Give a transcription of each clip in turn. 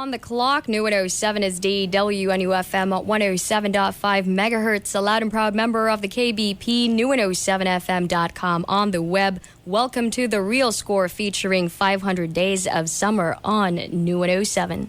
On the clock, NU107 is WNUFM at 107.5 megahertz, a loud and proud member of the KBP, NU107FM.com on the web. Welcome to The Real Score featuring 500 Days of Summer on NU107.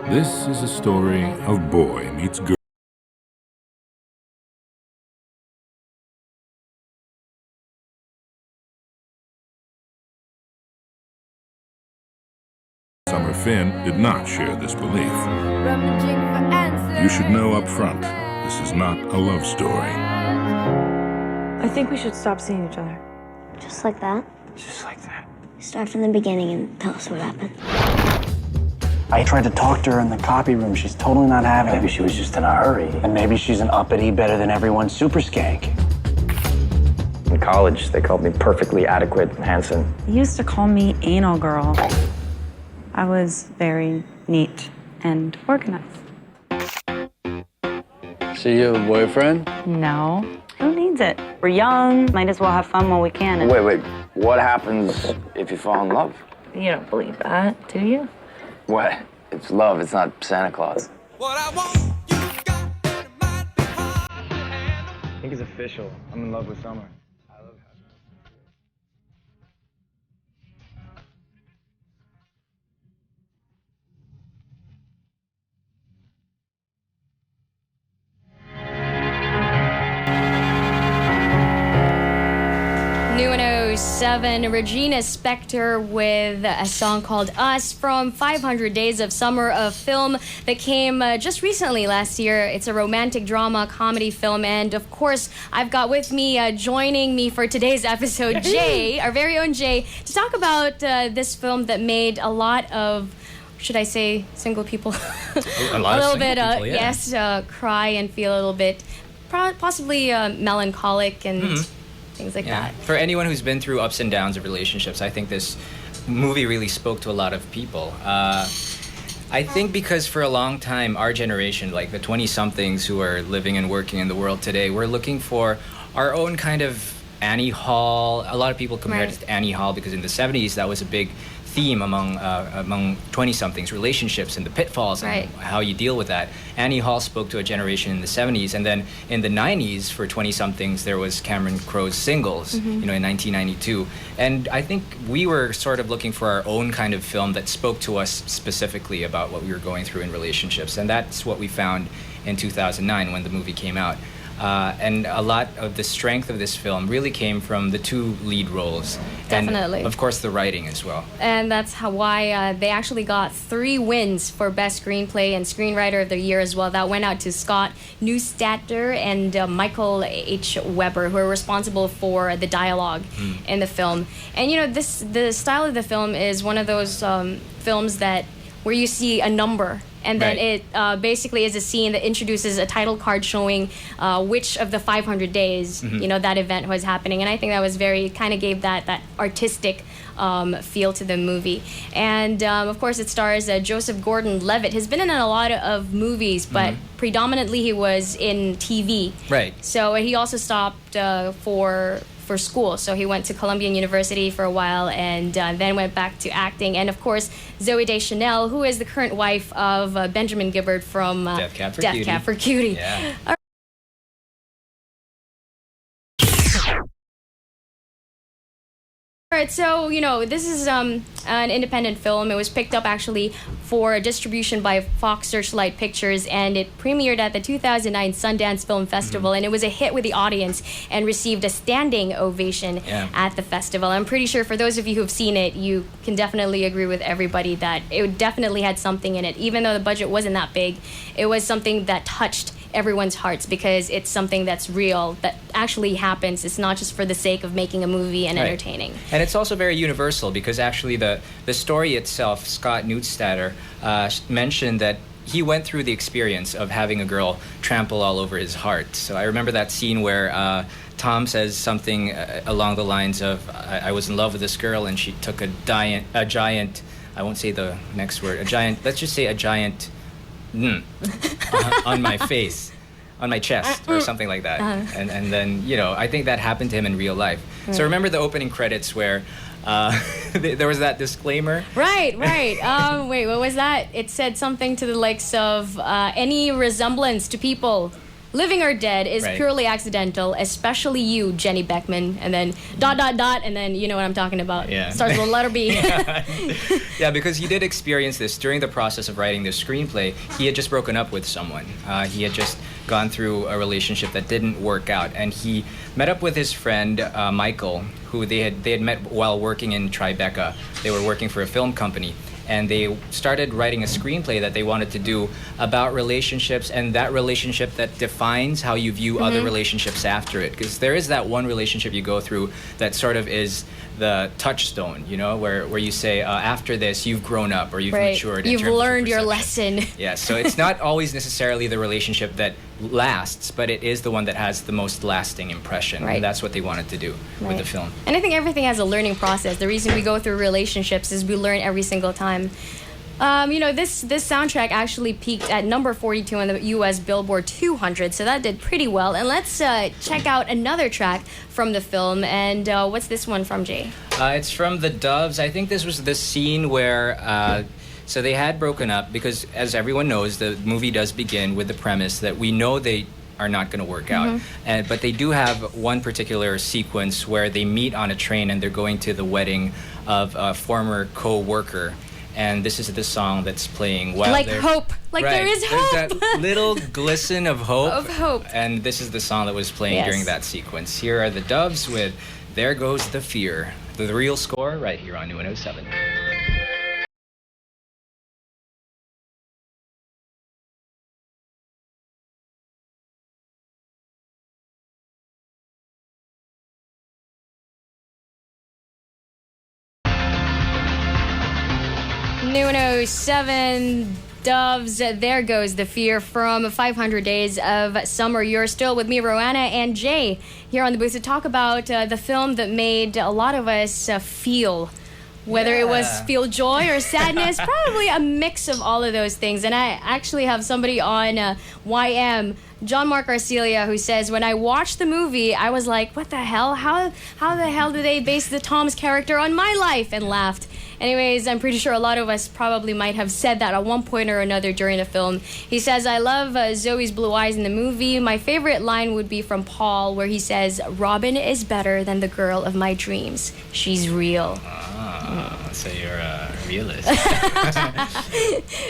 This is a story of boy meets girl. Summer Finn did not share this belief. You should know up front, this is not a love story. I think we should stop seeing each other. Just like that? Just like that. Start from the beginning and tell us what happened. I tried to talk to her in the copy room. She's totally not having it. Maybe she was just in a hurry. And maybe she's an uppity, better than everyone super skank. In college, they called me perfectly adequate and handsome. They used to call me anal girl. I was very neat and organized. So you have a boyfriend? No. Who needs it? We're young, might as well have fun while we can. And Wait. What happens if you fall in love? You don't believe that, do you? What? It's love, it's not Santa Claus. What I want, you got, it might be hard to handle. I think it's official. I'm in love with Summer. I love her. NU107, Regina Spektor with a song called Us from 500 Days of Summer, a film that came just recently last year. It's a romantic drama comedy film, and of course I've got with me joining me for today's episode Jay, our very own Jay, to talk about this film that made a lot of, should I say, single people a little bit people, yes, cry and feel a little bit possibly melancholic and things like that. For anyone who's been through ups and downs of relationships, I think this movie really spoke to a lot of people. I think because for a long time, our generation, like the 20-somethings who are living and working in the world today, we're looking for our own kind of Annie Hall. A lot of people compared it to Annie Hall because in the 70s, that was a big theme among 20-somethings, relationships and the pitfalls and how you deal with that. Annie Hall spoke to a generation in the 70s, and then in the 90s for 20-somethings there was Cameron Crowe's Singles, in 1992. And I think we were sort of looking for our own kind of film that spoke to us specifically about what we were going through in relationships, and that's what we found in 2009 when the movie came out. And a lot of the strength of this film really came from the two lead roles. Definitely. And, of course, the writing as well. And that's why they actually got 3 wins for Best Screenplay and Screenwriter of the Year as well. That went out to Scott Neustadter and Mychael H. Weber, who are responsible for the dialogue in the film. And, the style of the film is one of those films that where you see a number, and then it basically is a scene that introduces a title card showing which of the 500 days, that event was happening. And I think that was kind of gave that artistic feel to the movie. And of course it stars Joseph Gordon-Levitt. He's been in a lot of movies, but predominantly he was in TV. Right. So he also stopped for school. So he went to Columbia University for a while and then went back to acting. And of course, Zooey Deschanel, who is the current wife of Benjamin Gibbard from Death Cab for Cutie. Yeah. All right, so, this is an independent film. It was picked up actually for distribution by Fox Searchlight Pictures, and it premiered at the 2009 Sundance Film Festival, and it was a hit with the audience and received a standing ovation at the festival. I'm pretty sure for those of you who've seen it, you can definitely agree with everybody that it definitely had something in it. Even though the budget wasn't that big, it was something that touched everyone's hearts because it's something that's real, that actually happens. It's not just for the sake of making a movie and entertaining. And it's also very universal because actually the story itself, Scott Neustadter mentioned that he went through the experience of having a girl trample all over his heart. So I remember that scene where Tom says something along the lines of, I was in love with this girl and she took a giant, I won't say the next word, let's just say a giant on my face, on my chest, or something like that. And then, I think that happened to him in real life. So remember the opening credits where there was that disclaimer. Right. Wait, what was that? It said something to the likes of any resemblance to people, living or dead, is purely accidental, especially you, Jenny Beckman. And then ... and then you know what I'm talking about. Yeah. Starts with a letter B. Yeah, because he did experience this during the process of writing this screenplay. He had just broken up with someone. He had just gone through a relationship that didn't work out, and he met up with his friend Mychael, who they had met while working in Tribeca. They were working for a film company, and they started writing a screenplay that they wanted to do about relationships and that relationship that defines how you view other relationships after it. Because there is that one relationship you go through that sort of is the touchstone, where you say, after this, you've grown up or you've matured. You've learned your lesson. Yeah, so it's not always necessarily the relationship that lasts, but it is the one that has the most lasting impression. And that's what they wanted to do with the film. And I think everything has a learning process. The reason we go through relationships is we learn every single time. This soundtrack actually peaked at number 42 on the U.S. Billboard 200, so that did pretty well. And let's check out another track from the film. And what's this one from, Jay? It's from The Doves. I think this was the scene where... So they had broken up because, as everyone knows, the movie does begin with the premise that we know they are not going to work out. But they do have one particular sequence where they meet on a train and they're going to the wedding of a former co-worker. And this is the song that's playing while hope. There is hope. There's that little glisten of hope. Of hope. And this is the song that was playing during that sequence. Here are the Doves with There Goes the Fear. The real score right here on NU107. NU107 Doves, There Goes the Fear from 500 Days of Summer. You're still with me, Roanna, and Jay here on the booth to talk about the film that made a lot of us feel. Whether it was feel joy or sadness, probably a mix of all of those things. And I actually have somebody on YM, John Mark Arcelia, who says, when I watched the movie, I was like, what the hell? How the hell did they base the Tom's character on my life? And laughed. Anyways, I'm pretty sure a lot of us probably might have said that at one point or another during the film. He says, I love Zoe's blue eyes in the movie. My favorite line would be from Paul, where he says, Robin is better than the girl of my dreams. She's real. So you're a realist.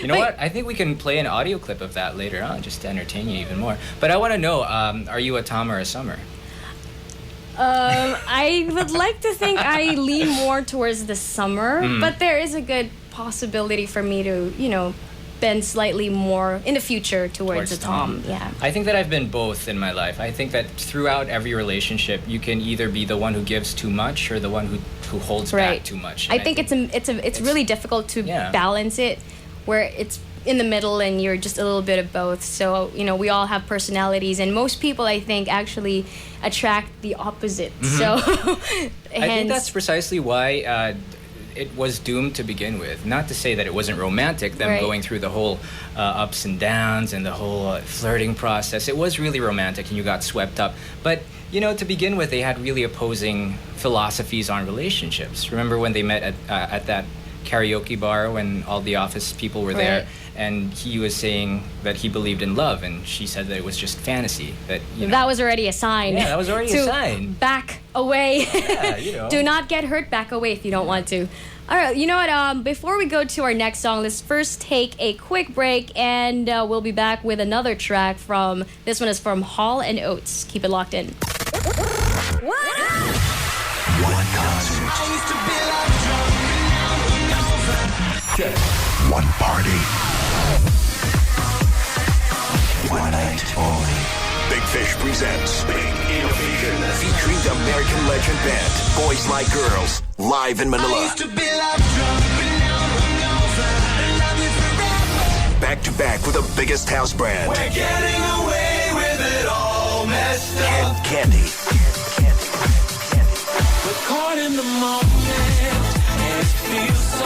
You know what? I think we can play an audio clip of that later on just to entertain you even more. But I want to know, are you a Tom or a Summer? I would like to think I lean more towards the Summer, but there is a good possibility for me to, bend slightly more in the future towards the Tom. Yeah. I think that I've been both in my life. I think that throughout every relationship, you can either be the one who gives too much or the one who holds back too much. I think it's really difficult to balance it, where it's in the middle and you're just a little bit of both. So, we all have personalities, and most people, I think, actually attract the opposite. So I think that's precisely why it was doomed to begin with. Not to say that it wasn't romantic, them going through the whole ups and downs and the whole flirting process. It was really romantic and you got swept up. But, to begin with, they had really opposing philosophies on relationships. Remember when they met at that karaoke bar when all the office people were there, and he was saying that he believed in love, and she said that it was just fantasy. That was already a sign. Yeah, that was already a sign. Back away. Yeah, Do not get hurt. Back away if you don't want to. All right, you know what? Before we go to our next song, let's first take a quick break, and we'll be back with another track from. This one is from Hall and Oates. Keep it locked in. What? One concert. One party. One night only. with American legend band Boys Like Girls, live in Manila. Back to back with the biggest house brand. We're getting away with it all messed up. And Candy. We're caught in the moment and it feels so.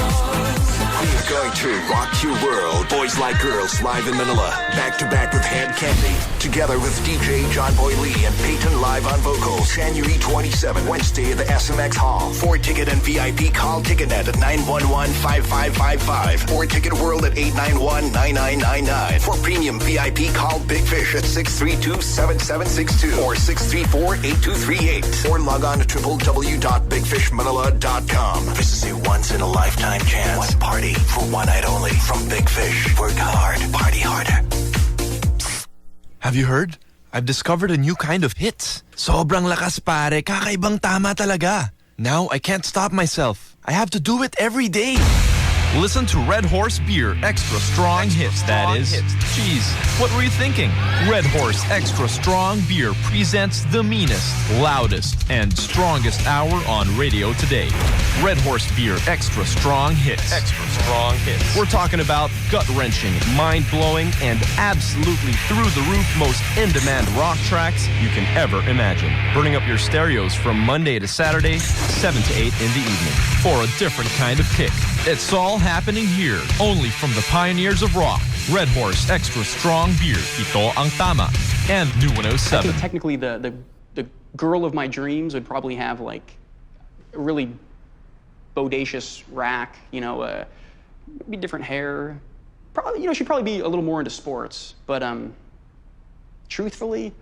We're going to rock your world. Boys Like Girls, live in Manila. Back to back with Hand Candy. Together with DJ John Boy Lee and Peyton live on vocals. January 27, Wednesday at the SMX Hall. For ticket and VIP, call TicketNet at 911-5555. Or Ticket World at 891-9999. For premium VIP, call Big Fish at 632-7762 or 634-8238. Or log on to www.bigfishmanila.com. This is a once-in-a-lifetime chance. One party for one night only from Big Fish. Work hard, party harder. Have you heard? I've discovered a new kind of hits. Sobrang lakas pare, kakaibang tama talaga. Now I can't stop myself. I have to do it every day. Listen to Red Horse Beer Extra Strong Hits, that is. Jeez, what were you thinking? Red Horse Extra Strong Beer presents the meanest, loudest, and strongest hour on radio today. Red Horse Beer Extra Strong Hits. Extra Strong Hits. We're talking about gut-wrenching, mind-blowing, and absolutely through-the-roof most in-demand rock tracks you can ever imagine. Burning up your stereos from Monday to Saturday, 7 to 8 in the evening. For a different kind of kick. It's all happening here, only from the pioneers of rock. Red Horse Extra Strong Beer, ito ang tama, and NU107. I think technically the girl of my dreams would probably have like a really bodacious rack, maybe different hair. Probably, she'd probably be a little more into sports. But truthfully,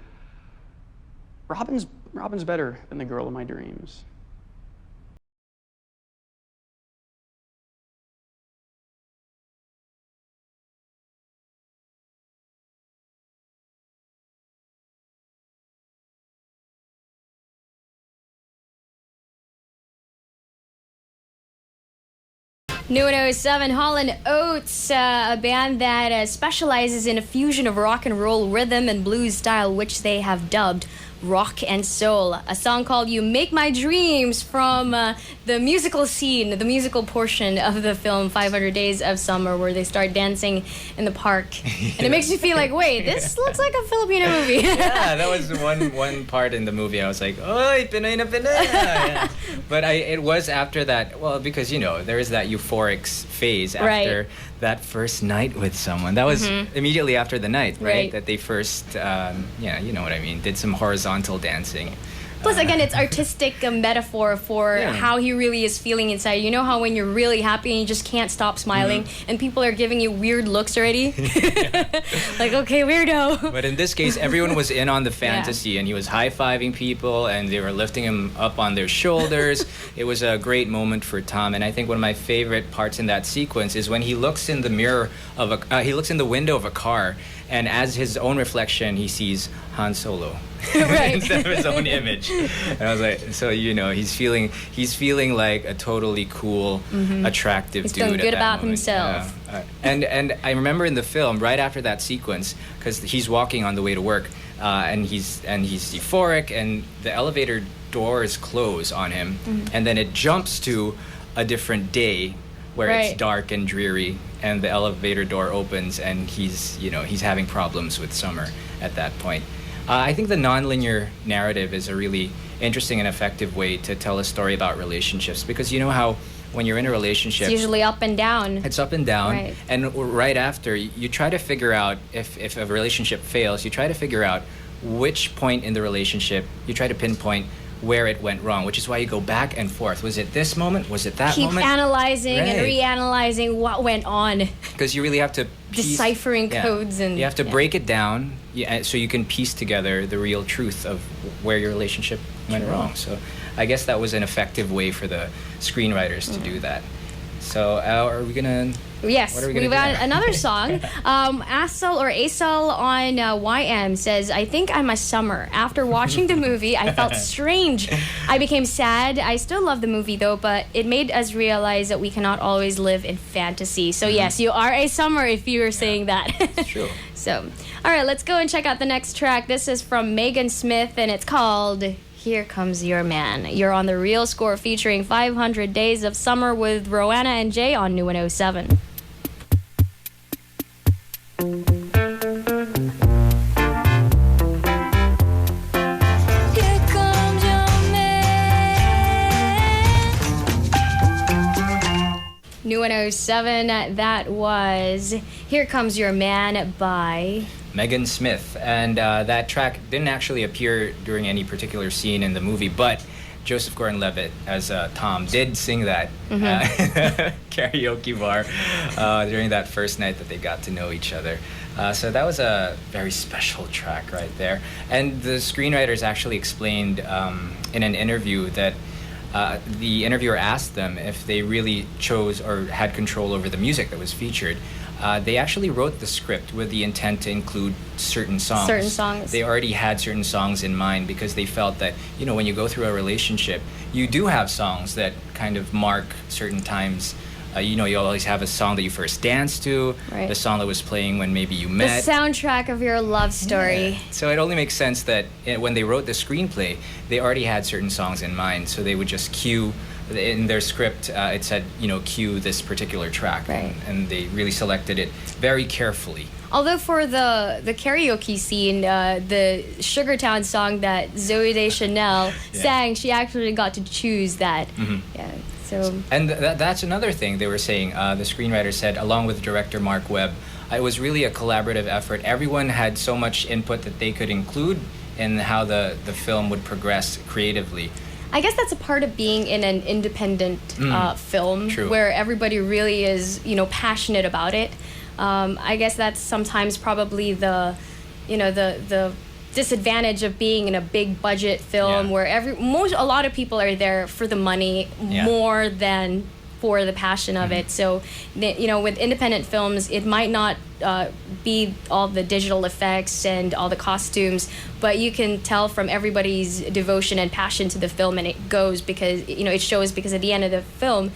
Robin's better than the girl of my dreams. NU107, Hall & Oates, a band that specializes in a fusion of rock and roll, rhythm, and blues style, which they have dubbed rock and soul. A song called You Make My Dreams from the musical scene, the musical portion of the film 500 Days of Summer, where they start dancing in the park. And it makes you feel like, wait, this looks like a Filipino movie. Yeah, that was one part in the movie. I was like, oy, Pinoy na Pinoy. Yeah. But it was after that, well, because, there is that euphoric phase after that first night with someone. That was immediately after the night, right? That they first, you know what I mean, did some horizontal dancing. Plus, again, it's artistic metaphor for how he really is feeling inside. You know how when you're really happy and you just can't stop smiling and people are giving you weird looks already? Like, okay, weirdo. But in this case, everyone was in on the fantasy and he was high-fiving people and they were lifting him up on their shoulders. It was a great moment for Tom, and I think one of my favorite parts in that sequence is when he looks in the mirror of he looks in the window of a car, and as his own reflection, he sees Han Solo. Instead of his own image. And I was like, so he's feeling like a totally cool, attractive dude. He's feeling good about moment. himself. And I remember in the film, right after that sequence, because he's walking on the way to work, and he's euphoric, and the elevator doors close on him, and then it jumps to a different day where it's dark and dreary, and the elevator door opens, and he's having problems with Summer at that point. I think the nonlinear narrative is a really interesting and effective way to tell a story about relationships, because you know how when you're in a relationship, it's usually up and down. It's up and down, and right after, you try to figure out if a relationship fails, you try to figure out which point in the relationship, you try to pinpoint where it went wrong, which is why you go back and forth. Was it this moment? Was it that moment? Keep analyzing and reanalyzing what went on. Because you really have to deciphering codes, and you have to break it down so you can piece together the real truth of where your relationship went wrong. So I guess that was an effective way for the screenwriters to do that. So are we gonna? Yes, we've got another song. Asal on YM says, I think I'm a Summer. After watching the movie, I felt strange. I became sad. I still love the movie though, but it made us realize that we cannot always live in fantasy. So yes, you are a Summer if you were saying that. It's true. So, all right, let's go and check out the next track. This is from Megan Smith, and it's called Here Comes Your Man. You're on the Real Score featuring 500 Days of Summer with Roanna and Jay on NU107. Here comes your man. NU107, that was Here Comes Your Man by Megan Smith, and that track didn't actually appear during any particular scene in the movie, but Joseph Gordon-Levitt as Tom did sing that karaoke bar during that first night that they got to know each other. So that was a very special track right there. And the screenwriters actually explained in an interview that the interviewer asked them if they really chose or had control over the music that was featured. They actually wrote the script with the intent to include certain songs. Certain songs. They already had certain songs in mind because they felt that, you know, when you go through a relationship, you do have songs that kind of mark certain times. You know, you always have a song that you first danced to, Right. the song that was playing when maybe you the met. soundtrack of your love story. Yeah. So it only makes sense that when they wrote the screenplay, they already had certain songs in mind. So they would just cue, in their script, it said, you know, cue this particular track. Right. And they really selected it very carefully. Although for the karaoke scene, the Sugartown song that Zooey Deschanel sang, she actually got to choose that. Yeah. So. And that's another thing they were saying. The screenwriter said, along with director Mark Webb, it was really a collaborative effort. Everyone had so much input that they could include in how the film would progress creatively. I guess that's a part of being in an independent film, True. where everybody really is, you know, passionate about it. I guess that's sometimes probably the disadvantage of being in a big budget film where a lot of people are there for the money more than for the passion of it. So, you know, with independent films, it might not be all the digital effects and all the costumes, but you can tell from everybody's devotion and passion to the film, and it goes because, you know, it shows because at the end of the film,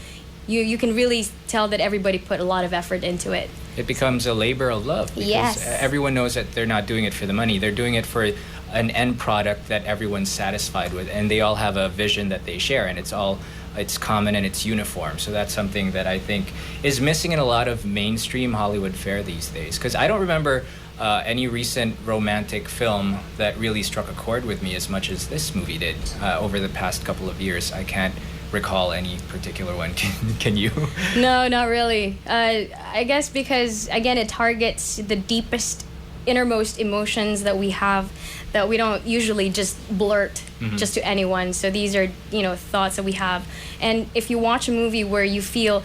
you can really tell that everybody put a lot of effort into it. It becomes a labor of love because Yes. everyone knows that they're not doing it for the money. They're doing it for an end product that everyone's satisfied with, and they all have a vision that they share, and it's common and it's uniform. So that's something that I think is missing in a lot of mainstream Hollywood fare these days. Because I don't remember any recent romantic film that really struck a chord with me as much as this movie did over the past couple of years. I can't recall any particular one. Can you? No, not really. I guess because, again, it targets the deepest, innermost emotions that we have that we don't usually just blurt just to anyone. So these are, you know, thoughts that we have. And if you watch a movie where you feel,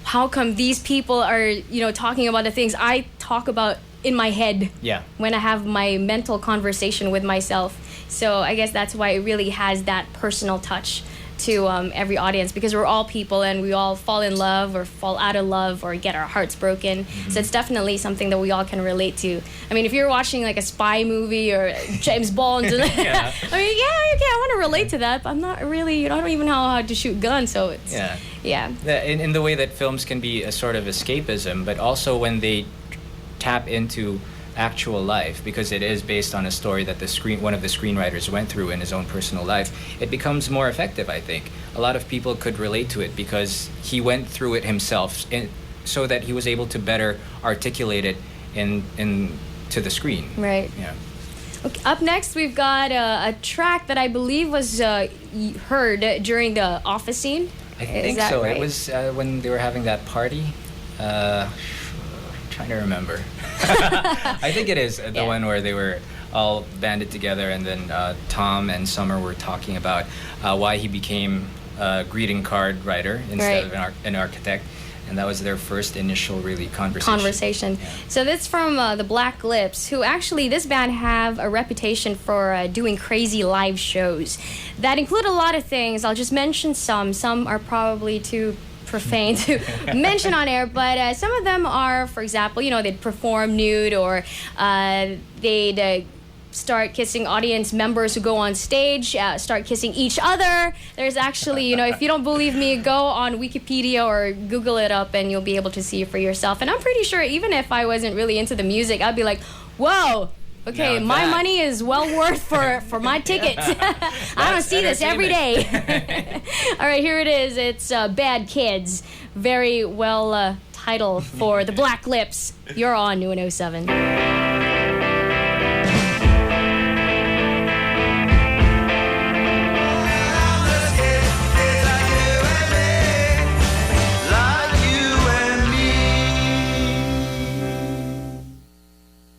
how come these people are, you know, talking about the things I talk about in my head when I have my mental conversation with myself. So I guess that's why it really has that personal touch to every audience, because we're all people and we all fall in love or fall out of love or get our hearts broken. So it's definitely something that we all can relate to. I mean, if you're watching like a spy movie or James Bond, I mean, okay, I want to relate to that, but I'm not really, you know, I don't even know how to shoot guns, so it's, in the way that films can be a sort of escapism, but also when they tap into actual life, because it is based on a story that one of the screenwriters went through in his own personal life, it becomes more effective, I think. A lot of people could relate to it because he went through it himself, so that he was able to better articulate it to the screen. Right. Yeah. Okay, up next, we've got a track that I believe was heard during the office scene. I think so. Right? It was when they were having that party. Trying to remember. I think it is the one where they were all banded together, and then Tom and Summer were talking about why he became a greeting card writer instead of an architect, and that was their first initial really conversation. Yeah. So that's from the Black Lips, who actually, this band have a reputation for doing crazy live shows that include a lot of things. I'll just mention some. Some are probably too profane to mention on air, but some of them are, for example, you know, they'd perform nude, or they'd start kissing audience members who go on stage, start kissing each other. There's actually, you know, if you don't believe me, go on Wikipedia or Google it up and you'll be able to see it for yourself. And I'm pretty sure even if I wasn't really into the music, I'd be like, whoa, Okay, Now my that- money is well worth for my tickets. I don't see this every day. All right, here it is. It's Bad Kids. Very well titled for the Black Lips. You're on NU107.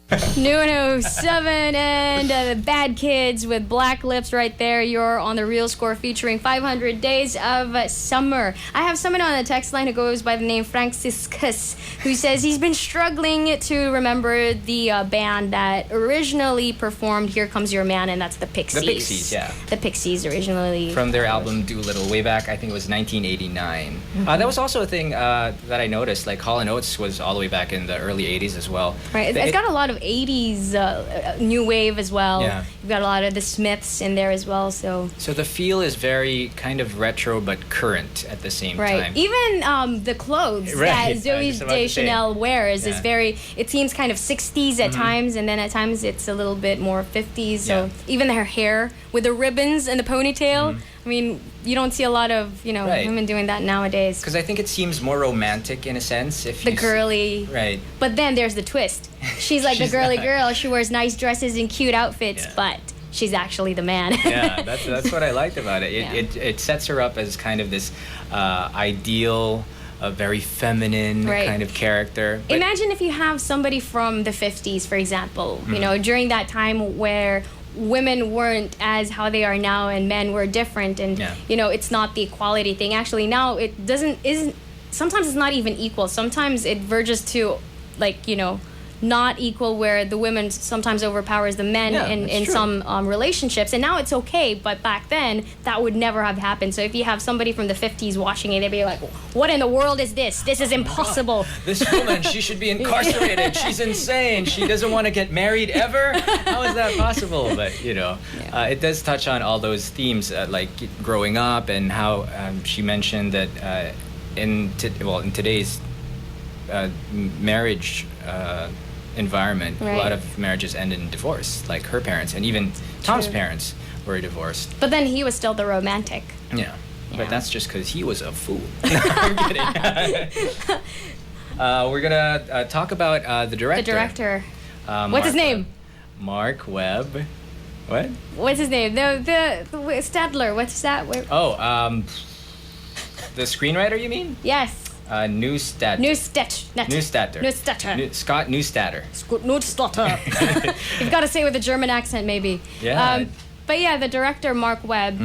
NU107 and the Bad Kids with Black Lips right there. You're on the Real Score featuring 500 Days of Summer. I have someone on the text line who goes by the name Franciscus, who says he's been struggling to remember the band that originally performed Here Comes Your Man, and that's the Pixies. The Pixies, yeah. The Pixies originally. From their album Doolittle, way back, I think it was 1989. That was also a thing that I noticed, like Hall & Oates was all the way back in the early 80s as well. Right, it's got a lot of 80s new wave as well. Yeah. You've got a lot of the Smiths in there as well, so the feel is very kind of retro but current at the same right. time. Even the clothes Right, I that was Zoe just about to say. Deschanel wears is Yeah. very, it seems kind of 60s at times, and then at times it's a little bit more 50s. So even her hair with the ribbons and the ponytail, I mean, you don't see a lot of, Right. women doing that nowadays. Because I think it seems more romantic in a sense. If The you girly. Right. But then there's the twist. She's like the She's girly not. girl. She wears nice dresses and cute outfits, but she's actually the man. Yeah, that's what I liked about it. It sets her up as kind of this ideal, very feminine Right. kind of character. But Imagine if you have somebody from the 50s, for example, during that time where women weren't as how they are now and men were different, and it's not the equality thing. Actually, now it isn't sometimes it's not even equal. Sometimes it verges to not equal, where the women sometimes overpowers the men in some relationships, and now it's okay, but back then that would never have happened. So if you have somebody from the 50s watching it, they'd be like, what in the world is this? This is impossible. this woman, she should be incarcerated. She's insane. She doesn't want to get married ever. How is that possible? But it does touch on all those themes, like growing up, and how she mentioned that in today's marriage environment, a lot of marriages end in divorce. Like her parents and even Tom's parents were divorced. But then he was still the romantic. Yeah. But that's just because he was a fool. No, I'm kidding. We're gonna talk about the director. The director. What's his Mark name? Webb. Mark Webb. What? What's his name? The Stadler. What's that? The screenwriter, you mean? Yes. Scott Neustadter. Neustadter. You've got to say it with a German accent, maybe. Yeah. But yeah, the director, Mark Webb,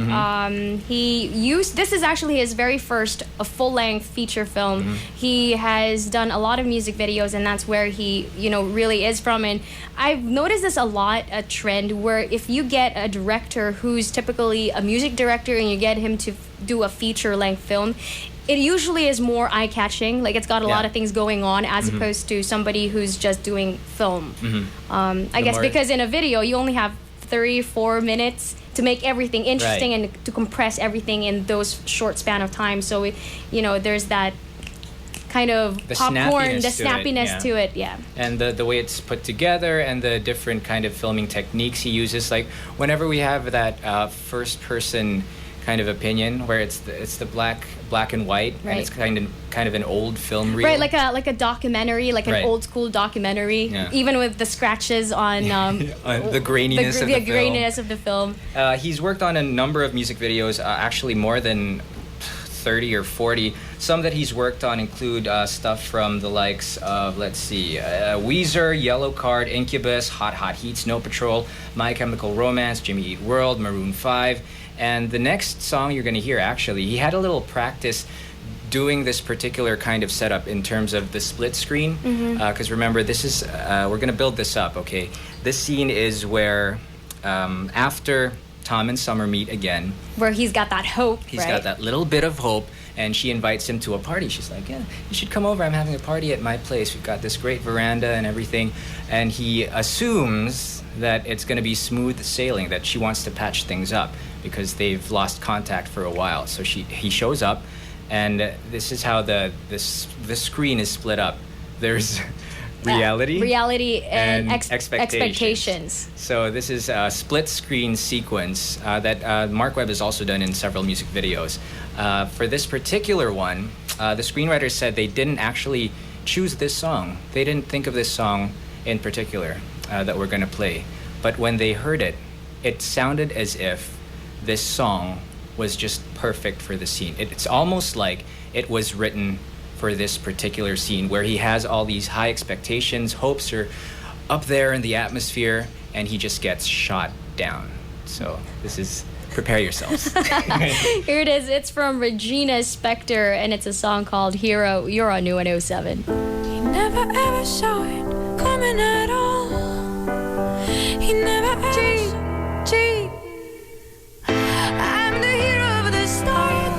this is actually his very first full-length feature film. He has done a lot of music videos, and that's where he, really is from. And I've noticed this a trend where if you get a director who's typically a music director and you get him to do a feature-length film, it usually is more eye-catching. Like, it's got a lot of things going on, as opposed to somebody who's just doing film. I guess because in a video, you only have 3-4 minutes to make everything interesting and to compress everything in those short span of time. So, there's that kind of popcorn, the snappiness to it. Yeah. And the way it's put together and the different kind of filming techniques he uses. Like, whenever we have that first-person kind of opinion where it's the black and white, and it's kind of an old film reel. Right, like a documentary, like an old school documentary, even with the scratches on the graininess of the film. He's worked on a number of music videos, actually more than 30 or 40. Some that he's worked on include stuff from the likes of, Weezer, Yellow Card, Incubus, Hot Heat, Snow Patrol, My Chemical Romance, Jimmy Eat World, Maroon 5. And the next song you're going to hear, actually, he had a little practice doing this particular kind of setup in terms of the split screen. Because remember, this is, we're going to build this up, okay? This scene is where, after Tom and Summer meet again. Where he's got that hope, He's got that little bit of hope, and she invites him to a party. She's like, yeah, you should come over. I'm having a party at my place. We've got this great veranda and everything. And he assumes that it's going to be smooth sailing, that she wants to patch things up because they've lost contact for a while. So he shows up, and this is how the screen is split up. There's reality and expectations. So this is a split screen sequence that Mark Webb has also done in several music videos. For this particular one, the screenwriters said they didn't actually choose this song. They didn't think of this song in particular that we're going to play. But when they heard it, it sounded as if this song was just perfect for the scene. It's almost like it was written for this particular scene where he has all these high expectations, hopes are up there in the atmosphere, and he just gets shot down. So this is, prepare yourselves. Here it is. It's from Regina Spektor, and it's a song called Hero. You're on NU107. He never ever saw it coming at all. He never ever I'm the hero of the story.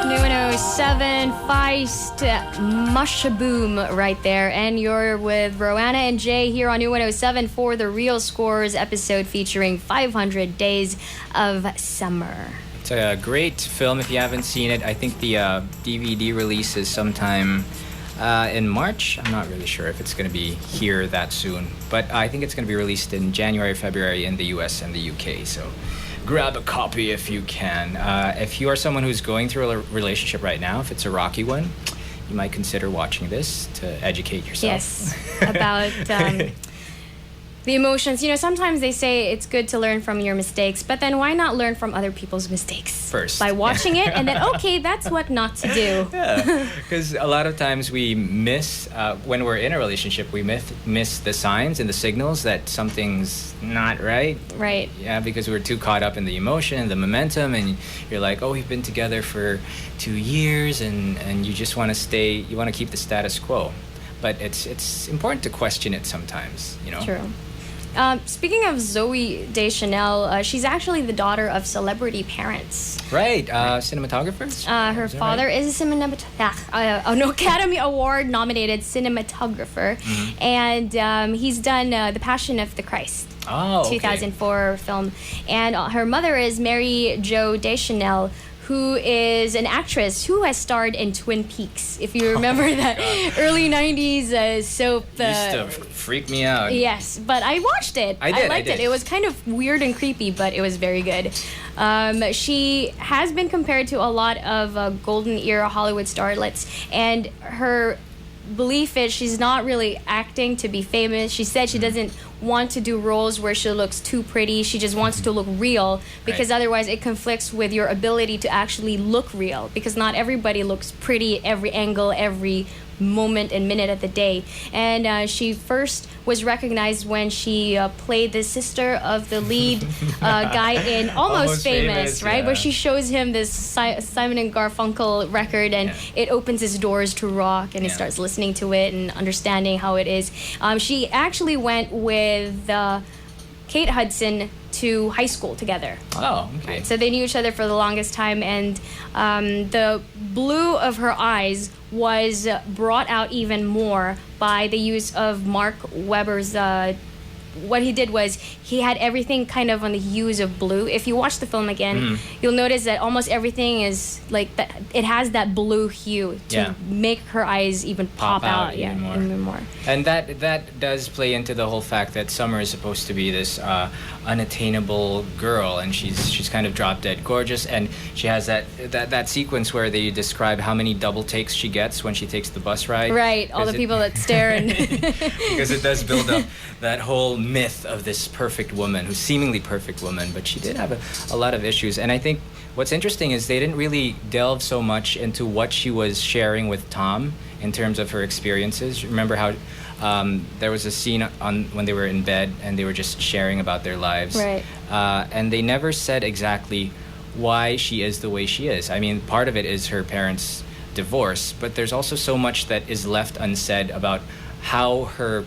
NU107 Feist Mushaboom right there. And you're with Roanna and Jay here on NU107 for the Real Scores episode featuring 500 Days of Summer. It's a great film if you haven't seen it. I think the DVD release is sometime in March. I'm not really sure if it's going to be here that soon, but I think it's going to be released in January, February in the US and the UK. So grab a copy if you can. If you are someone who's going through a relationship right now, if it's a rocky one, you might consider watching this to educate yourself. Yes, about the emotions. You know, sometimes they say it's good to learn from your mistakes, but then why not learn from other people's mistakes? First. By watching it, and then, okay, that's what not to do. Yeah, because a lot of times we miss, when we're in a relationship, we miss the signs and the signals that something's not right. Right. Yeah, because we're too caught up in the emotion, the momentum, and you're like, oh, we've been together for 2 years, and you just want to you want to keep the status quo. But it's important to question it sometimes, you know? True. Speaking of Zooey Deschanel, she's actually the daughter of celebrity parents. Right, cinematographers? Her father is an Academy Award nominated cinematographer, and he's done The Passion of the Christ. Oh, okay. 2004 film. And her mother is Mary Jo Deschanel, who is an actress who has starred in Twin Peaks. If you remember that early 90s soap. Used to freak me out. Yes, but I watched it. I liked it. It was kind of weird and creepy, but it was very good. She has been compared to a lot of golden era Hollywood starlets, and her belief is she's not really acting to be famous. She said she doesn't want to do roles where she looks too pretty. She just wants to look real, because otherwise it conflicts with your ability to actually look real, because not everybody looks pretty at every angle, every moment and minute of the day. And she first was recognized when she played the sister of the lead guy in Almost Famous, right? Yeah. Where she shows him this Simon and Garfunkel record, and it opens his doors to rock, and he starts listening to it and understanding how it is. She actually went with Kate Hudson to high school together. Oh, okay. Right, so they knew each other for the longest time, and the blue of her eyes was brought out even more by the use of Mark Webber's. What he did was he had everything kind of on the hues of blue. If you watch the film again, you'll notice that almost everything is like that. It has that blue hue to make her eyes even pop out even more. And that does play into the whole fact that Summer is supposed to be this unattainable girl, and she's kind of drop dead gorgeous, and she has that sequence where they describe how many double takes she gets when she takes the bus ride. Right, all the people that stare and because it does build up that whole myth of this perfect woman, who's seemingly perfect woman, but she did have a lot of issues. And I think what's interesting is they didn't really delve so much into what she was sharing with Tom in terms of her experiences. Remember how there was a scene when they were in bed and they were just sharing about their lives, right? And they never said exactly why she is the way she is. I mean, part of it is her parents' divorce, but there's also so much that is left unsaid about how her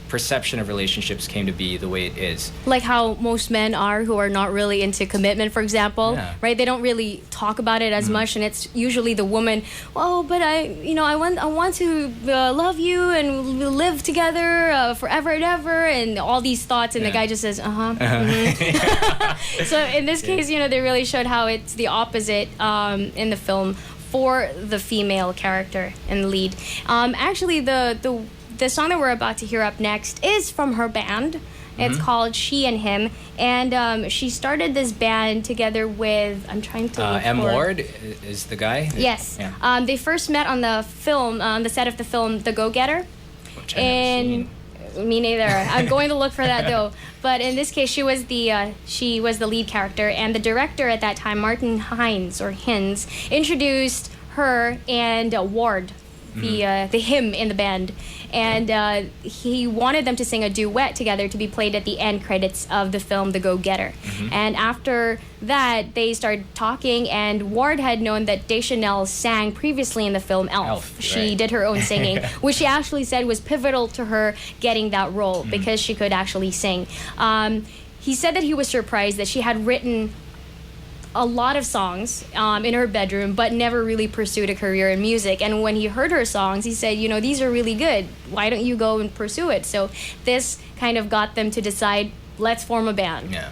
perception of relationships came to be the way it is. Like how most men are who are not really into commitment, for example, Yeah. right? They don't really talk about it as much, and it's usually the woman. Oh, but I want to love you and we'll live together forever and ever, and all these thoughts, and the guy just says, So in this case, they really showed how it's the opposite in the film for the female character in the lead. Actually, the song that we're about to hear up next is from her band. It's called She and Him, and she started this band together with, I'm trying to look M. for- Ward is the guy? Yes. Yeah. They first met on the film, on the set of the film The Go-Getter. Which I've never seen. Me neither. I'm going to look for that though. But in this case, she was the lead character, and the director at that time, Martin Hines introduced her and Ward, the him in the band, and he wanted them to sing a duet together to be played at the end credits of the film The Go-Getter. And after that, they started talking, and Ward had known that Deschanel sang previously in the film Elf. She right. did her own singing, which she actually said was pivotal to her getting that role because she could actually sing. He said that he was surprised that she had written a lot of songs in her bedroom, but never really pursued a career in music. And when he heard her songs, he said, these are really good. Why don't you go and pursue it? So this kind of got them to decide, let's form a band. Yeah.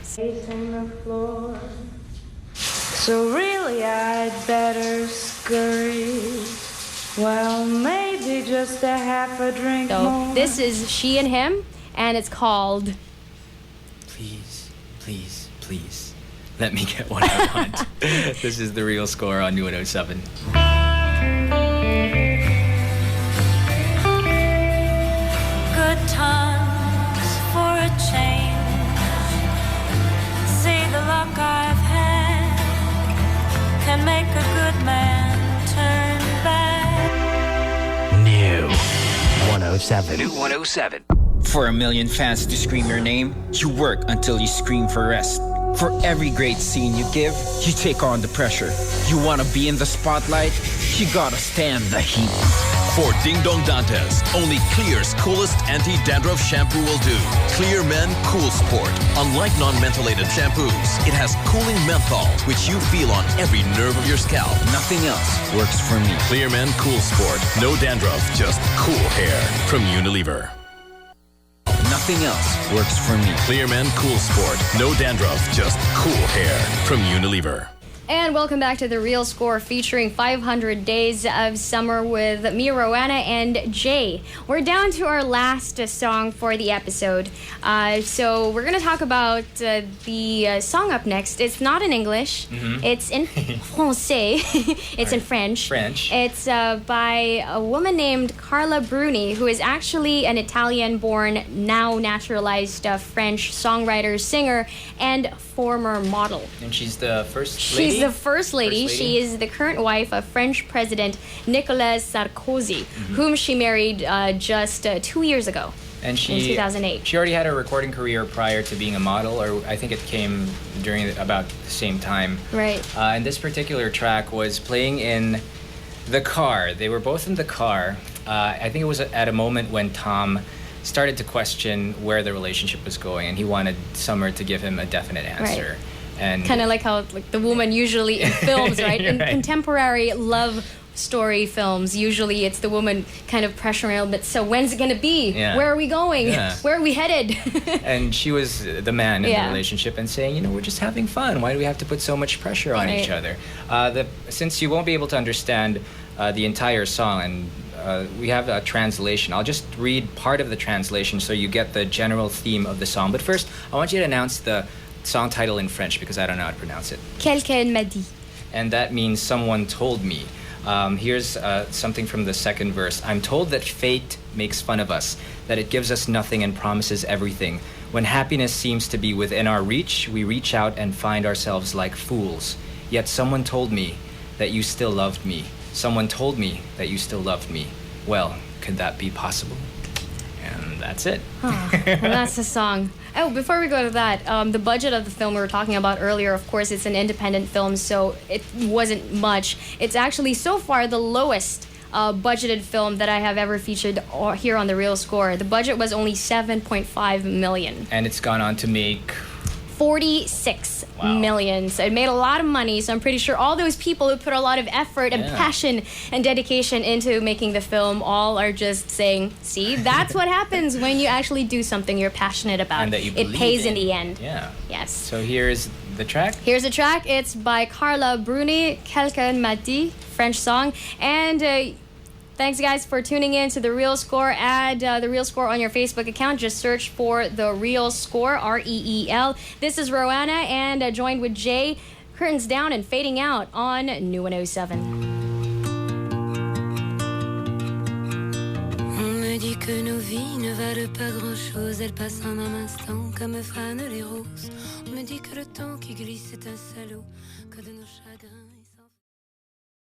So really I'd better scurry. Well, maybe just a half a drink So more. this is She and Him, and it's called Please, please, please. Let me get what I want. This is the real score on NU107. Good times for a change. See the luck I've had can make a good man turn bad. New 107. New 107. For a million fans to scream your name, you work until you scream for rest. For every great scene you give, you take on the pressure. You want to be in the spotlight, you gotta stand the heat. For Ding Dong Dantes, only Clear's coolest anti-dandruff shampoo will do. Clear Men Cool Sport. Unlike non-mentholated shampoos, it has cooling menthol, which you feel on every nerve of your scalp. Nothing else works for me. Clear Men Cool Sport. No dandruff, just cool hair. From Unilever. Nothing else works for me. Clear Men Cool Sport. No dandruff, just cool hair. From Unilever. And welcome back to The Real Score, featuring 500 Days of Summer with me, Roanna, and Jay. We're down to our last song for the episode. So we're going to talk about the song up next. It's not in English. It's in Francais. It's in French. It's by a woman named Carla Bruni, who is actually an Italian-born, now naturalized French songwriter, singer, and former model. And she's the first lady? She's the first lady. She is the current wife of French President Nicolas Sarkozy, whom she married just 2 years ago. And in 2008. She already had a recording career prior to being a model, or I think it came during about the same time. Right. And this particular track was playing in the car. They were both in the car. I think it was at a moment when Tom started to question where the relationship was going, and he wanted Summer to give him a definite answer. Right. And kind of like how the woman usually in films, right? In contemporary love story films, usually it's the woman kind of pressuring a little bit. So when's it gonna be? Yeah. Where are we going? Yeah. Where are we headed? And she was the man in the relationship and saying, we're just having fun. Why do we have to put so much pressure on each other? Since you won't be able to understand the entire song, and we have a translation. I'll just read part of the translation so you get the general theme of the song. But first, I want you to announce the song title in French because I don't know how to pronounce it. Quelqu'un m'a dit. And that means someone told me. Here's something from the second verse. I'm told that fate makes fun of us, that it gives us nothing and promises everything. When happiness seems to be within our reach, we reach out and find ourselves like fools. Yet someone told me that you still loved me. Someone told me that you still loved me. Well, could that be possible? And that's it. Oh, well, that's the song. Oh, before we go to that, the budget of the film we were talking about earlier, of course, it's an independent film, so it wasn't much. It's actually so far the lowest budgeted film that I have ever featured here on The Real Score. The budget was only 7.5 million. And it's gone on to make 46 million. So it made a lot of money. So I'm pretty sure all those people who put a lot of effort and passion and dedication into making the film all are just saying, see, that's what happens when you actually do something you're passionate about. And that you it pays in the believe end. Yeah. Yes. So here's the track. Here's the track. It's by Carla Bruni, Quelqu'un m'a dit, French song. And thanks, guys, for tuning in to The Real Score. Add The Real Score on your Facebook account. Just search for The Real Score, REEL. This is Roanna, and joined with Jay. Curtains down and fading out on NU107. On me dit que nos vies ne valent pas grand-chose. Elles passent en un instant comme fanent les roses. On me dit que le temps qui glisse est un salaud, que de nos chagrins...